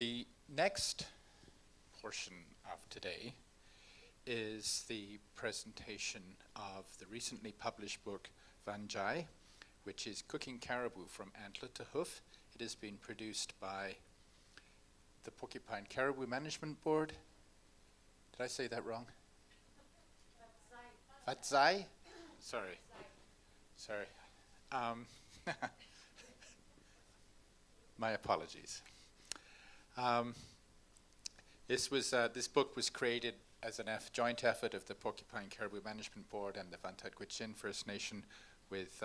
The next portion of today is the presentation of the recently published book Vadzaih, which is Cooking Caribou from Antler to Hoof. It has been produced by the Porcupine Caribou Management Board. Did I say that wrong? Vadzaih? Sorry. My apologies. This book was created as a joint effort of the Porcupine Caribou Management Board and the Vuntut Gwitchin First Nation, with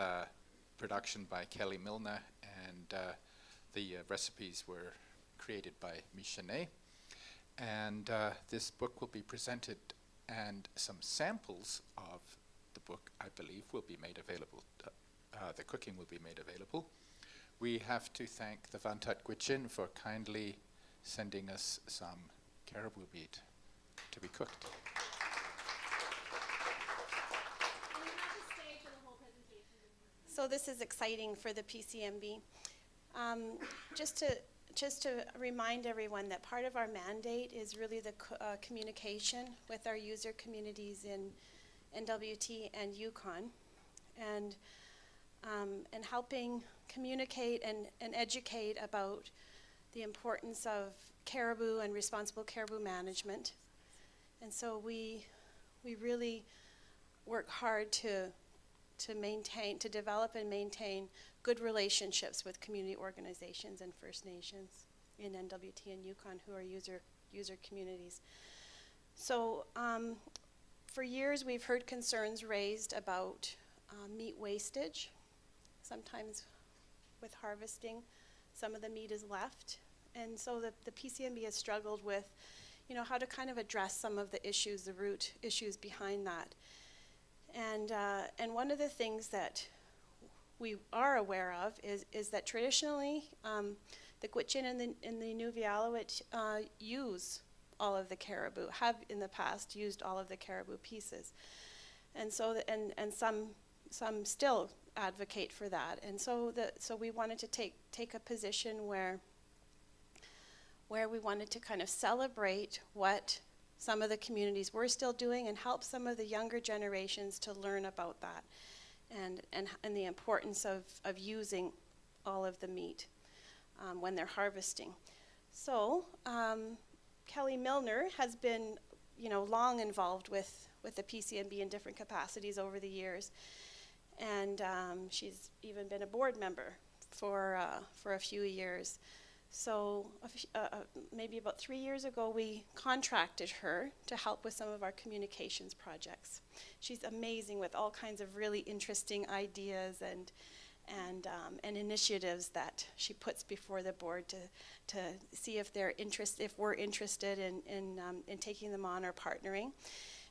production by Kelly Milner, and the recipes were created by Michele. And this book will be presented, and some samples of the book, I believe, will be made available. The cooking will be made available. We have to thank the Vuntut Gwitchin for kindly sending us some caribou meat to be cooked. So this is exciting for the PCMB. Just to remind everyone that part of our mandate is really the communication with our user communities in NWT and Yukon, and helping communicate and educate about the importance of caribou and responsible caribou management. And so we really work hard to develop and maintain good relationships with community organizations and First Nations in NWT and Yukon who are user communities. So for years we've heard concerns raised about meat wastage. Sometimes with harvesting, some of the meat is left. And so the PCMB has struggled with, how to kind of address some of the issues, the root issues behind that. And one of the things that we are aware of is that traditionally the Gwitchin and the Nunavut use all of the caribou, have in the past used all of the caribou pieces. And so and some still advocate for that. And so we wanted to take a position where we wanted to kind of celebrate what some of the communities were still doing and help some of the younger generations to learn about that and the importance of using all of the meat when they're harvesting. So Kelly Milner has been long involved with the PCMB in different capacities over the years, and she's even been a board member for a few years. So maybe about 3 years ago, we contracted her to help with some of our communications projects. She's amazing with all kinds of really interesting ideas and initiatives that she puts before the board to see if we're interested in taking them on or partnering.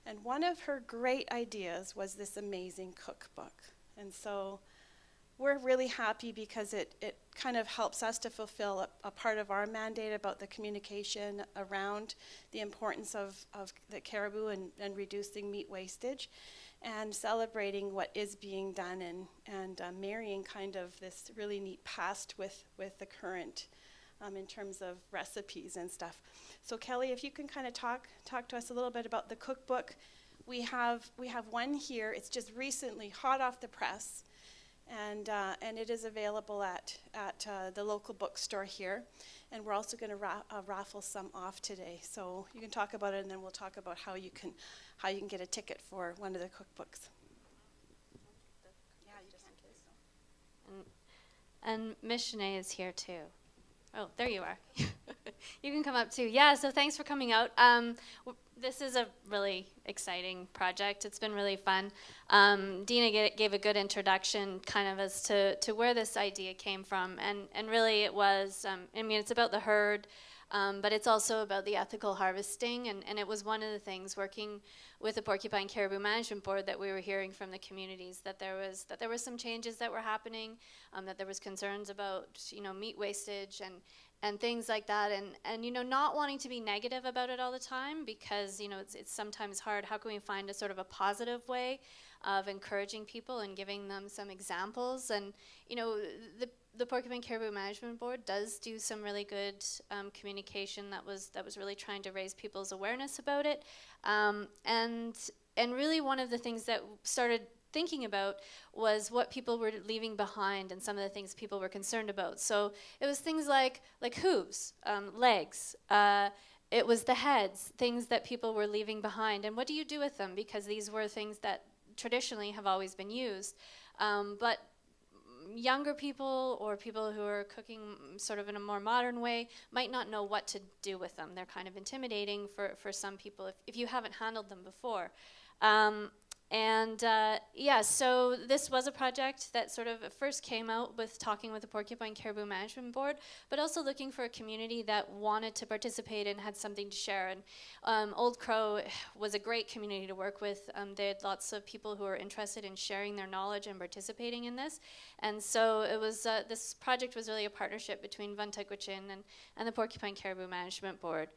And one of her great ideas was this amazing cookbook. And so we're really happy because it kind of helps us to fulfill a part of our mandate about the communication around the importance of the caribou and reducing meat wastage, and celebrating what is being done and marrying kind of this really neat past with the current in terms of recipes and stuff. So Kelly, if you can kind of talk to us a little bit about the cookbook. We have one here. It's just recently hot off the press. And it is available at the local bookstore here. And we're also going to raffle some off today. So you can talk about it, and then we'll talk about how you can get a ticket for one of the cookbooks. Yeah, you just in case. And Michele is here too. Oh, there you are. You can come up too. Yeah, so thanks for coming out. This is a really exciting project. It's been really fun. Deana gave a good introduction kind of as to where this idea came from. And really it was, it's about the herd, but it's also about the ethical harvesting. And it was one of the things working with the Porcupine Caribou Management Board that we were hearing from the communities, that there was some changes that were happening, that there was concerns about, meat wastage and things like that, and not wanting to be negative about it all the time, because it's sometimes hard. How can we find a sort of a positive way of encouraging people and giving them some examples? And the Porcupine Caribou Management Board does do some really good communication that was really trying to raise people's awareness about it, and really one of the things that started thinking about was what people were leaving behind and some of the things people were concerned about. So it was things like hooves, legs. It was the heads, things that people were leaving behind, and what do you do with them? Because these were things that traditionally have always been used, but younger people or people who are cooking sort of in a more modern way might not know what to do with them. They're kind of intimidating for some people if you haven't handled them before. So this was a project that sort of first came out with talking with the Porcupine Caribou Management Board, but also looking for a community that wanted to participate and had something to share. And Old Crow was a great community to work with. They had lots of people who were interested in sharing their knowledge and participating in this. And so it was this project was really a partnership between Vuntut, Gwitchin and the Porcupine Caribou Management Board.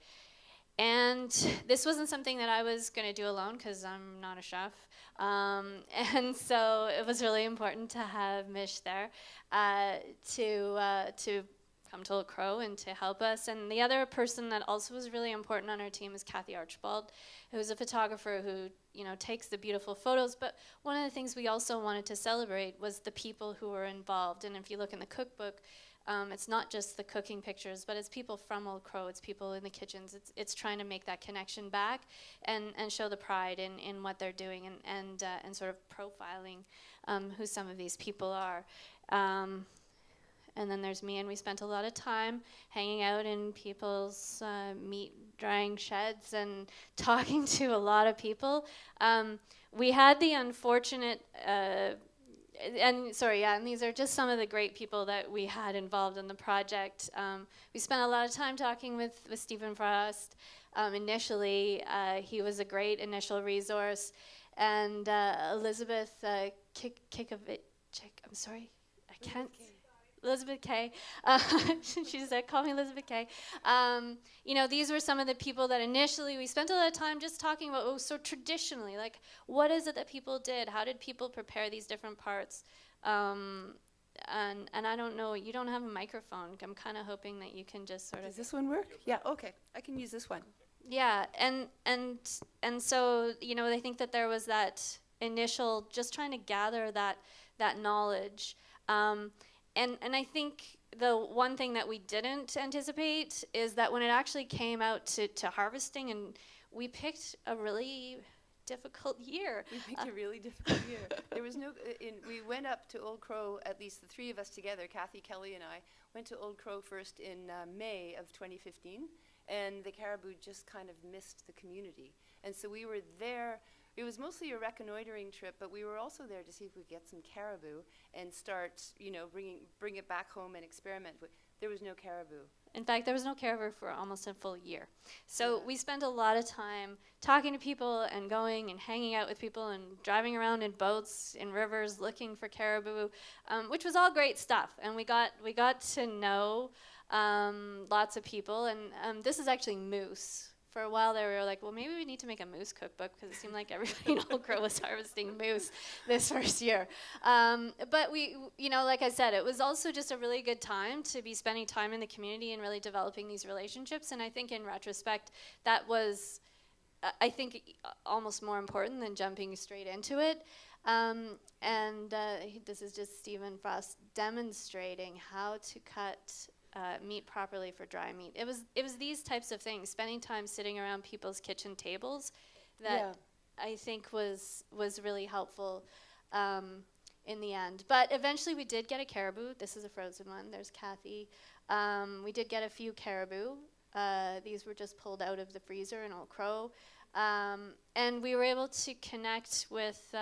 And this wasn't something that I was going to do alone because I'm not a chef. And so it was really important to have Mish there to come to Old Crow and to help us. And the other person that also was really important on our team is Kathy Archibald, who's a photographer who takes the beautiful photos. But one of the things we also wanted to celebrate was the people who were involved. And if you look in the cookbook, it's not just the cooking pictures, but it's people from Old Crow, it's people in the kitchens. It's trying to make that connection back and show the pride in what they're doing and sort of profiling who some of these people are. And then there's me, and we spent a lot of time hanging out in people's meat drying sheds and talking to a lot of people. We had the unfortunate and these are just some of the great people that we had involved in the project. We spent a lot of time talking with Stephen Frost. Initially, he was a great initial resource. And Elizabeth Kikovic, I'm sorry, I can't. Elizabeth Kay. She said, call me Elizabeth Kay. These were some of the people that initially we spent a lot of time just talking about, so traditionally, like, what is it that people did? How did people prepare these different parts? And I don't know, you don't have a microphone. I'm kind of hoping that you can just sort of. Does this one work? Yeah, okay. I can use this one. Yeah, and so, I think that there was that initial, just trying to gather that knowledge. And I think the one thing that we didn't anticipate is that when it actually came out to harvesting, and we picked a really difficult year. We picked a really difficult year. There was no, we went up to Old Crow, at least the three of us together, Kathy, Kelly, and I, went to Old Crow first in May of 2015, and the caribou just kind of missed the community. And so we were there. It was mostly a reconnoitering trip, but we were also there to see if we could get some caribou and start, bring it back home and experiment with. There was no caribou. In fact, there was no caribou for almost a full year. So we spent a lot of time talking to people and going and hanging out with people and driving around in boats, in rivers, looking for caribou, which was all great stuff. And we got to know lots of people. And this is actually moose. For a while there, we were like, well, maybe we need to make a moose cookbook because it seemed like everybody in Old Crow was harvesting moose this first year. But we, like I said, it was also just a really good time to be spending time in the community and really developing these relationships. And I think in retrospect, that was, I think, almost more important than jumping straight into it. This is just Stephen Frost demonstrating how to cut meat properly for dry meat. It was these types of things, spending time sitting around people's kitchen tables, that I think was really helpful in the end. But eventually we did get a caribou. This is a frozen one. There's Kathy. We did get a few caribou. These were just pulled out of the freezer in Old Crow. And we were able to connect with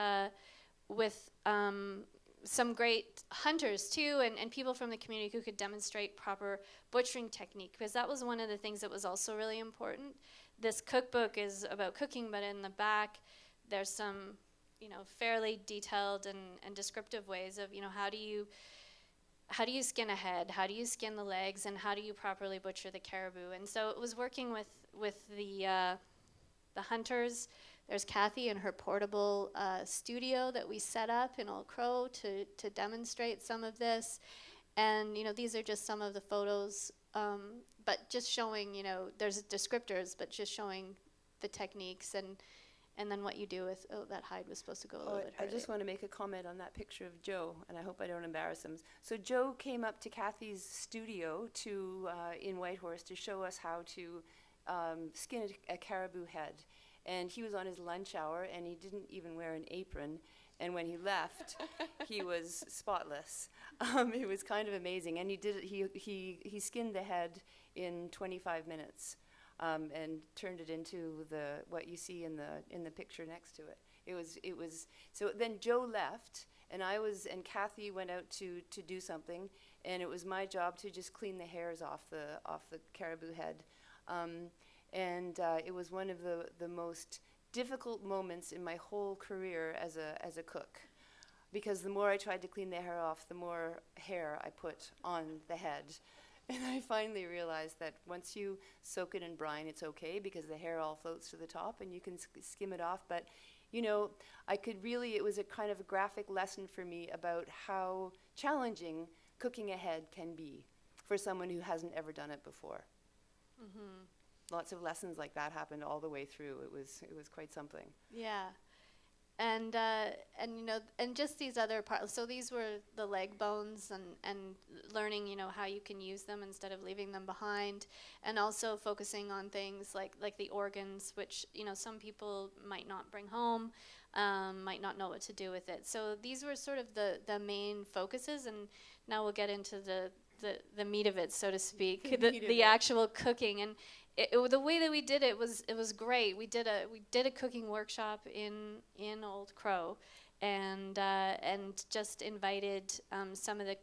some great hunters too, and people from the community who could demonstrate proper butchering technique, because that was one of the things that was also really important. This cookbook is about cooking, but in the back there's some fairly detailed and descriptive ways of how do you skin a head, how do you skin the legs, and how do you properly butcher the caribou. And so it was working with the hunters. There's Kathy and her portable studio that we set up in Old Crow to demonstrate some of this. And, these are just some of the photos, but just showing, there's descriptors, but just showing the techniques and then what you do with, that hide was supposed to go a little bit I just want to make a comment on that picture of Joe, and I hope I don't embarrass him. So Joe came up to Kathy's studio in Whitehorse to show us how to skin a caribou head. And he was on his lunch hour, and he didn't even wear an apron. And when he left, he was spotless. It was kind of amazing. And he skinned the head in 25 minutes. And turned it into what you see in the picture next to it. It was so then Joe left, and Kathy went out to do something, and it was my job to just clean the hairs off the caribou head, and it was one of the most difficult moments in my whole career as a cook, because the more I tried to clean the hair off, the more hair I put on the head. And I finally realized that once you soak it in brine, it's okay, because the hair all floats to the top and you can skim it off. But, it was a kind of a graphic lesson for me about how challenging cooking a head can be for someone who hasn't ever done it before. Mm-hmm. Lots of lessons like that happened all the way through. It was quite something. Yeah. And just these other parts. So these were the leg bones, and learning, how you can use them instead of leaving them behind, and also focusing on things like the organs, which, some people might not bring home, might not know what to do with it. So these were sort of the main focuses, and now we'll get into the meat of it, so to speak, the actual cooking. And the way that we did it was great. We did a cooking workshop in Old Crow, and just invited some of the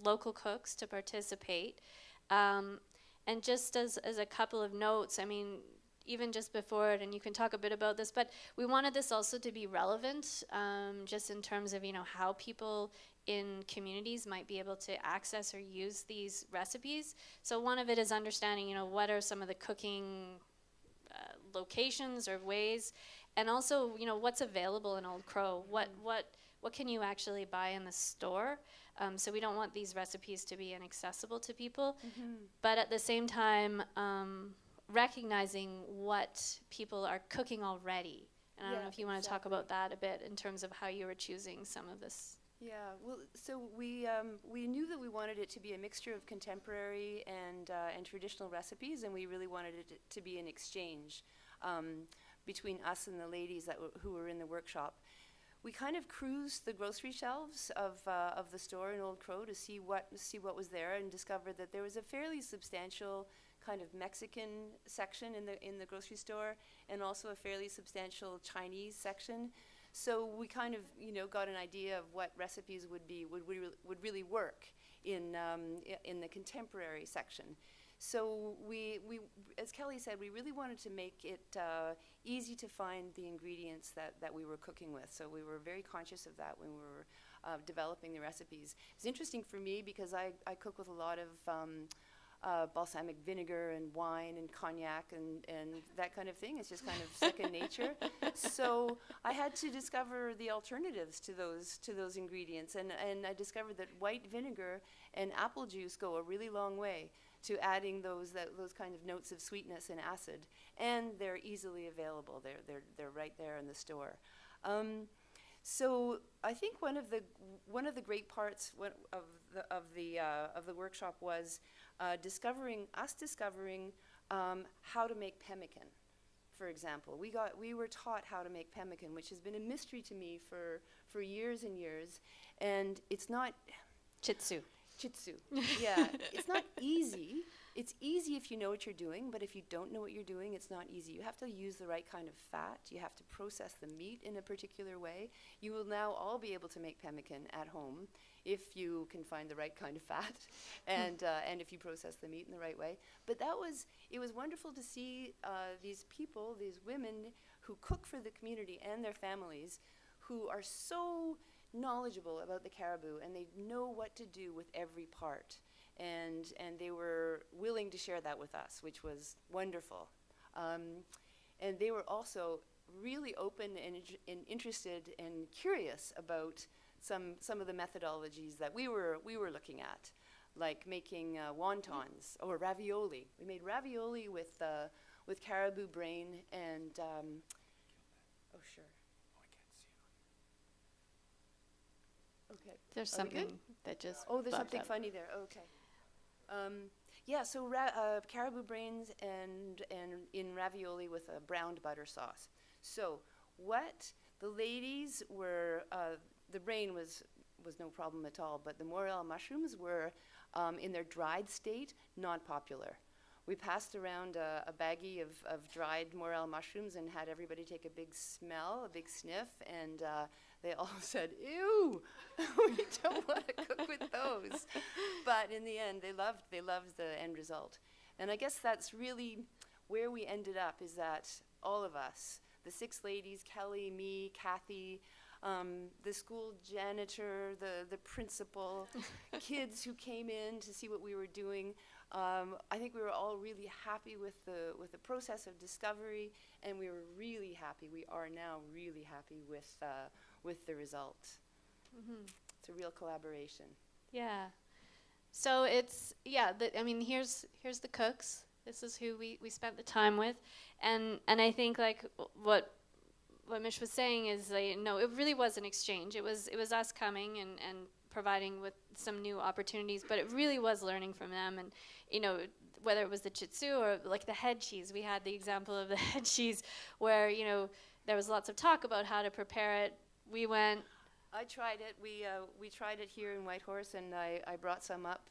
local cooks to participate. And just as a couple of notes, I mean, even just before it, and you can talk a bit about this, but we wanted this also to be relevant, just in terms of how people in communities might be able to access or use these recipes. So one of it is understanding, what are some of the cooking locations or ways, and also, what's available in Old Crow. What can you actually buy in the store? So we don't want these recipes to be inaccessible to people, but at the same time, recognizing what people are cooking already. And I don't know if you want to talk about that a bit in terms of how you were choosing some of this. Yeah, well, so we knew that we wanted it to be a mixture of contemporary and traditional recipes, and we really wanted it to be an exchange between us and the ladies who were in the workshop. We kind of cruised the grocery shelves of the store in Old Crow to see what was there, and discovered that there was a fairly substantial kind of Mexican section in the grocery store, and also a fairly substantial Chinese section. So we kind of, got an idea of what recipes would really work in the contemporary section. So we, as Kelly said, we really wanted to make it easy to find the ingredients that we were cooking with. So we were very conscious of that when we were developing the recipes. It's interesting for me because I cook with a lot of balsamic vinegar and wine and cognac and that kind of thing. It's just kind of second nature. So I had to discover the alternatives to those ingredients, and I discovered that white vinegar and apple juice go a really long way to adding those kind of notes of sweetness and acid, and they're easily available. They're right there in the store. So I think one of the great parts of the workshop was discovering how to make pemmican. For example, we were taught how to make pemmican, which has been a mystery to me for years and years, and it's not Chitsu. Yeah, it's not easy. It's easy if you know what you're doing, but if you don't know what you're doing, it's not easy. You have to use the right kind of fat. You have to process the meat in a particular way. You will now all be able to make pemmican at home if you can find the right kind of fat and if you process the meat in the right way. But it was wonderful to see these people, these women who cook for the community and their families, who are so knowledgeable about the caribou, and they know what to do with every part. And they were willing to share that with us, which was wonderful. And they were also really open and interested and curious about some of the methodologies that we were looking at, like making wontons or ravioli. We made ravioli with caribou brain and oh sure. Okay. There's Are we good? something that just Oh, there's popped something up. funny there. Okay. Yeah, so caribou brains and in ravioli with a browned butter sauce. So what the ladies were, the brain was no problem at all, but the morel mushrooms were, in their dried state, not popular. We passed around a baggie of dried morel mushrooms and had everybody take a big smell, a big sniff, and they all said, ew, we don't want to cook with those. But in the end, they loved the end result. And I guess that's really where we ended up, is that all of us, the 6 ladies, Kelly, me, Kathy, the school janitor, the principal, kids who came in to see what we were doing. I think we were all really happy with the process of discovery, and we were really happy. We are now really happy with the result. Mm-hmm. It's a real collaboration. Yeah. So it's, yeah, I mean, here's the cooks. This is who we spent the time with. And I think, like, what Mish was saying is, no, it really was an exchange. It was us coming and providing with some new opportunities, but it really was learning from them. And, you know, whether it was the chitsu or, like, the head cheese. We had the example of the head cheese where, you know, there was lots of talk about how to prepare it. We went... I tried it. We tried it here in Whitehorse, and I brought some up,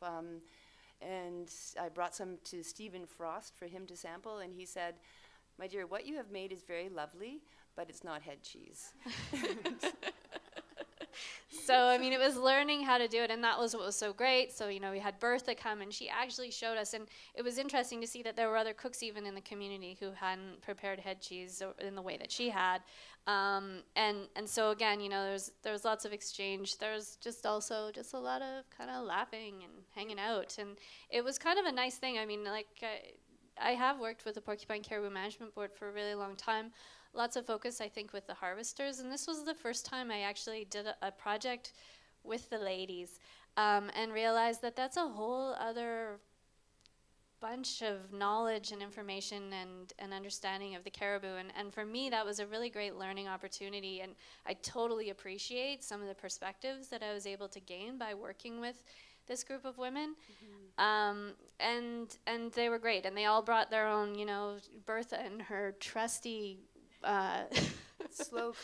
and I brought some to Stephen Frost for him to sample, and he said, "My dear, what you have made is very lovely, but it's not head cheese." So, I mean, it was learning how to do it, and that was what was so great. So, you know, we had Bertha come, and she actually showed us, and it was interesting to see that there were other cooks even in the community who hadn't prepared head cheese in the way that she had. And so, again, you know, there was lots of exchange. There was also a lot of kind of laughing and hanging out, and it was kind of a nice thing. I mean, like, I have worked with the Porcupine Caribou Management Board for a really long time. Lots of focus, I think, with the harvesters, and this was the first time I actually did a project with the ladies, and realized that that's a whole other bunch of knowledge and information and understanding of the caribou, and for me that was a really great learning opportunity, and I totally appreciate some of the perspectives that I was able to gain by working with this group of women. And they were great, and they all brought their own, you know, Bertha and her trusty slow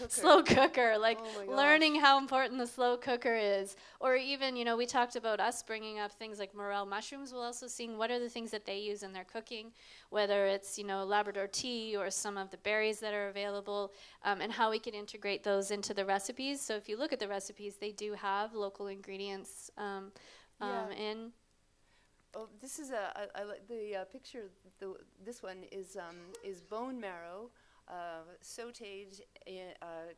cooker, like, oh learning how important the slow cooker is. Or even, you know, we talked about us bringing up things like morel mushrooms. We'll also seeing what are the things that they use in their cooking, whether it's, you know, Labrador tea or some of the berries that are available, and how we can integrate those into the recipes. So if you look at the recipes, they do have local ingredients in. Oh, this is I like the picture. This one is bone marrow. Sautéed,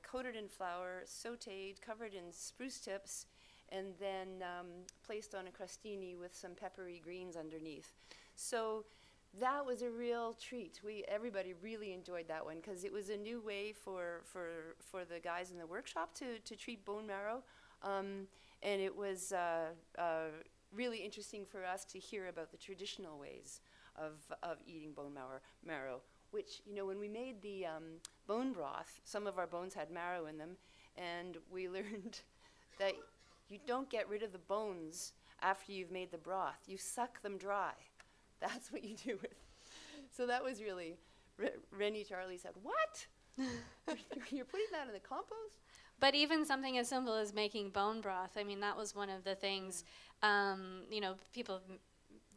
coated in flour, sautéed, covered in spruce tips, and then placed on a crostini with some peppery greens underneath. So that was a real treat. Everybody really enjoyed that one because it was a new way for the guys in the workshop to treat bone marrow, and it was really interesting for us to hear about the traditional ways of eating bone marrow. Which, you know, when we made the bone broth, some of our bones had marrow in them, and we learned that you don't get rid of the bones after you've made the broth. You suck them dry. That's what you do with. So that was really, Rennie Charlie said, "What? You're putting that in the compost?" But even something as simple as making bone broth, I mean, that was one of the things, you know, people...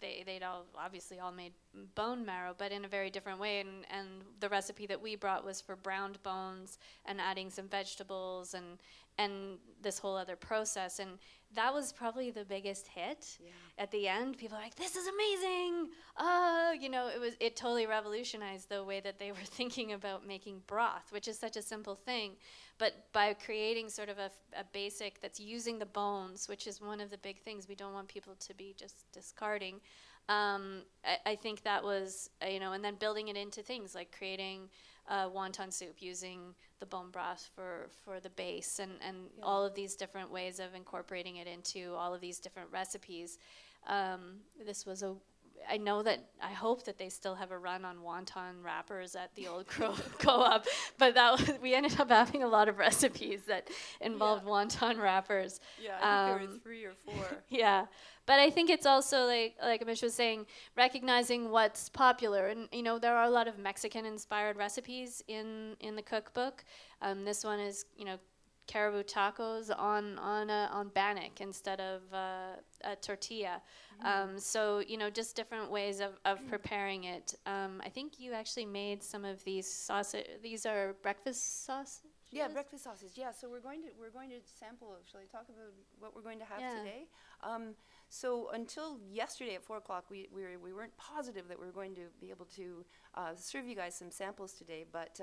They'd all obviously all made bone marrow, but in a very different way. And the recipe that we brought was for browned bones and adding some vegetables and this whole other process. And that was probably the biggest hit. Yeah. At the end, people are like, "This is amazing!" You know, it totally revolutionized the way that they were thinking about making broth, which is such a simple thing. But by creating sort of a basic that's using the bones, which is one of the big things we don't want people to be just discarding, I think that was, you know, and then building it into things like creating wonton soup using the bone broth for the base, and all of these different ways of incorporating it into all of these different recipes. This was I hope that they still have a run on wonton wrappers at the Old Crow Co-op, but we ended up having a lot of recipes that involved wonton wrappers. Yeah, I think there were 3 or 4. Yeah, but I think it's also like Amish was saying, recognizing what's popular, and there are a lot of Mexican-inspired recipes in the cookbook. This one is caribou tacos on bannock instead of a tortilla. So just different ways of preparing it. I think you actually made some of these sausage. These are breakfast sausages. Yeah, breakfast sausage. Yeah, so we're going to sample. Shall I talk about what we're going to have today? So until yesterday at 4 o'clock, we weren't positive that we were going to be able to serve you guys some samples today, but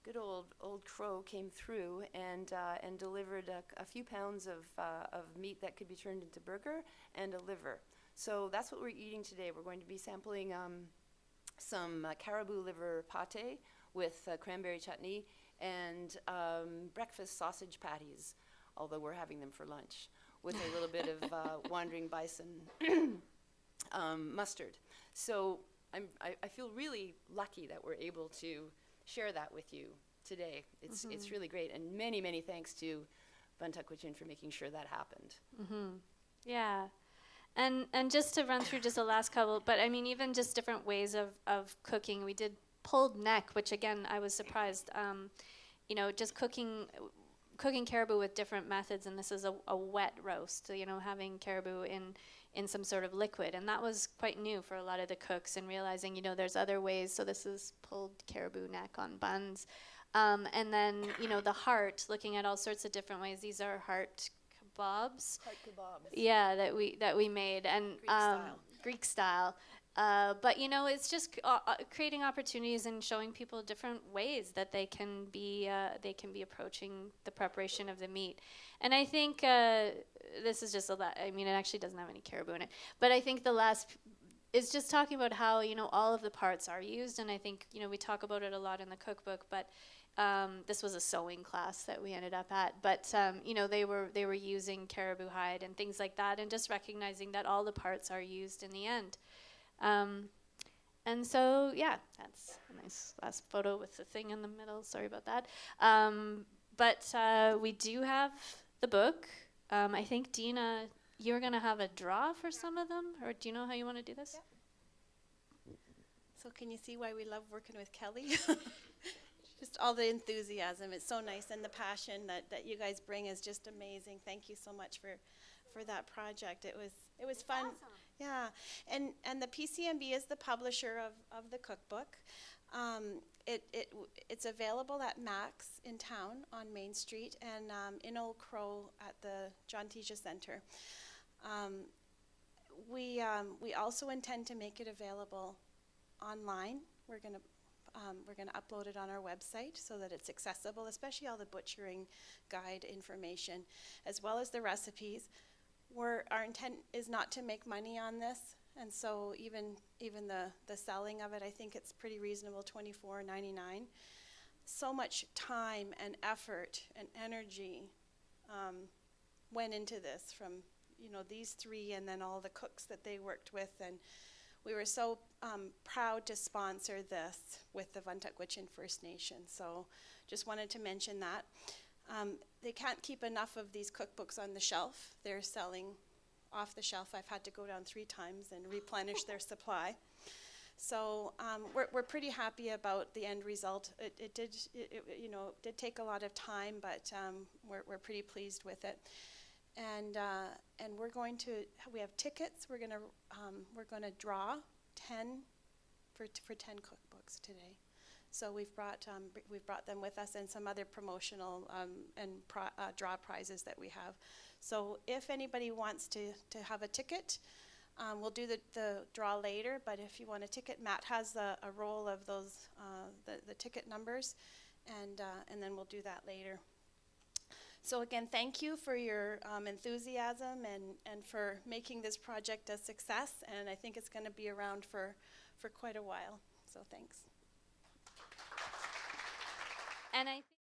good old Crow came through and delivered a few pounds of meat that could be turned into burger and a liver. So that's what we're eating today. We're going to be sampling some caribou liver pate with cranberry chutney and breakfast sausage patties, although we're having them for lunch, with a little bit of wandering bison mustard. So I feel really lucky that we're able to share that with you today. It's really great, and many thanks to Vuntut Gwitchin for making sure that happened. Yeah, and just to run through just the last couple, but I mean even just different ways of cooking. We did pulled neck, which again I was surprised. Just cooking caribou with different methods, and this is a wet roast. Having caribou in some sort of liquid, and that was quite new for a lot of the cooks, and realizing there's other ways. So this is pulled caribou neck on buns, and then the heart, looking at all sorts of different ways. These are heart kebabs. Heart kebabs. Yeah, that we made, and Greek style. But it's just creating opportunities and showing people different ways that they can be approaching the preparation of the meat. And I think this is just I mean, it actually doesn't have any caribou in it. But I think the last is just talking about how all of the parts are used. And I think we talk about it a lot in the cookbook. But this was a sewing class that we ended up at. But they were using caribou hide and things like that, and just recognizing that all the parts are used in the end. And so, yeah, that's a nice last photo with the thing in the middle. Sorry about that. But we do have the book. I think, Deana, you're going to have a draw for some of them, or do you know how you want to do this? Yeah. So can you see why we love working with Kelly? Just all the enthusiasm. It's so nice, and the passion that you guys bring is just amazing. Thank you so much for that project. It was fun. Awesome. Yeah, and the PCMB is the publisher of the cookbook. It's available at Max in town on Main Street, and in Old Crow at the John Tisha Center. We also intend to make it available online. We're gonna upload it on our website so that it's accessible, especially all the butchering guide information, as well as the recipes. Our intent is not to make money on this, and so even the selling of it, I think it's pretty reasonable, $24.99. So much time and effort and energy went into this from these 3, and then all the cooks that they worked with, and we were so proud to sponsor this with the Vuntut Gwitchin First Nation. So just wanted to mention that. They can't keep enough of these cookbooks on the shelf. They're selling off the shelf. I've had to go down 3 times and replenish their supply. So we're pretty happy about the end result. It did take a lot of time, but we're pretty pleased with it. And we have tickets. We're gonna draw 10 for 10 cookbooks today. So we've brought them with us, and some other promotional and draw prizes that we have. So if anybody wants to have a ticket, we'll do the draw later. But if you want a ticket, Matt has a roll of those the ticket numbers, and then we'll do that later. So again, thank you for your enthusiasm and for making this project a success. And I think it's going to be around for quite a while. So thanks. And I think